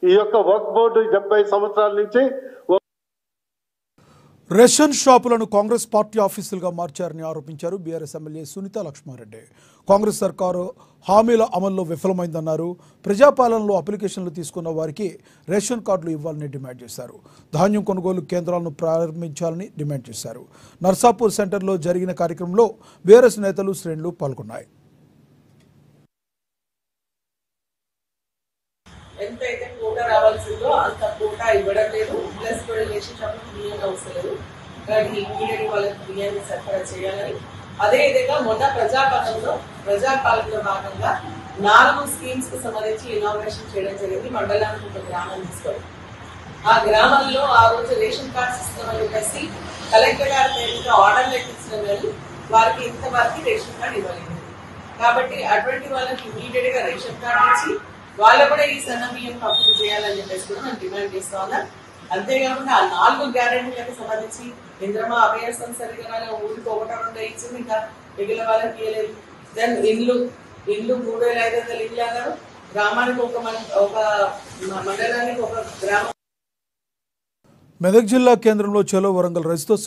ఈ యొక్క వక్ఫ్ బోర్డు 70 సంవత్సరాల నుంచి రేషన్ షాపులను కాంగ్రెస్ పార్టీ ఆఫీసులుగా మార్చారని ఆరోపించారు బీఆర్ఎస్ ఎమ్మెల్యే సునీత లక్ష్మారెడ్డి. కాంగ్రెస్ సర్కారు హామీల అమల్లో విఫలమైందన్నారు. ప్రజాపాలనలో అప్లికేషన్లు తీసుకున్న వారికి రేషన్ కార్డులు ఇవ్వాలని డిమాండ్ చేశారు. ధాన్యం కొనుగోలు కేంద్రాలను ప్రారంభించాలని డిమాండ్ చేశారు. నర్సాపూర్ సెంటర్లో జరిగిన కార్యక్రమంలో బీఆర్ఎస్ నేతలు శ్రేణులు పాల్గొన్నాయి. ఎంతైతే కోటా రావాల్సిందో అంత కోటా ఇవ్వడం లేదు. ప్లస్ కూడా రేషన్ షాపులకు బియ్యం అవసరం కానీ ఇమీడియట్ వాళ్ళకి బియ్యాన్ని సరఫరా చేయాలని. అదేవిధంగా మొన్న ప్రజాపాలనలో భాగంగా 4 స్కీమ్స్ కు సంబంధించి ఇనాగ్రేషన్ చేయడం జరిగింది. మండలానికి ఒక గ్రామం తీసుకోవాలి. ఆ గ్రామంలో ఆ రోజు రేషన్ కార్డ్స్ ఇస్తామని చెప్పేసి కలెక్టర్ గారి పేరుగా ఆర్డర్ లెట్టించడం కానీ వారికి ఇంతవరకు రేషన్ కార్డు ఇవ్వలేదు. కాబట్టి అటువంటి వాళ్ళకి ఇమీడియట్ గా రేషన్ కార్డు ఇచ్చి వాళ్ళు కూడా ఈ సన్న బియ్యం పంపిణీ చేయాలని చెప్పేసి కూడా మనం డిమాండ్ చేస్తా ఉన్నాం. అంతేకాకుండా ఆ 4 గ్యారెంటీలకు సంబంధించి ఇంద్రమా అభయ సంసరిగా ఊరికి 1-2 ఇచ్చింది, ఇంకా మిగిలిన వాళ్ళకి ఇవ్వలేదు. దెన్ ఇండ్లు 3,500 ఇల్లు అన్నారు. గ్రామానికి ఒక మండలానికి ఒక గ్రామం. మెదక్ జిల్లా కేంద్రంలో చలో వరంగల్ రైతుతో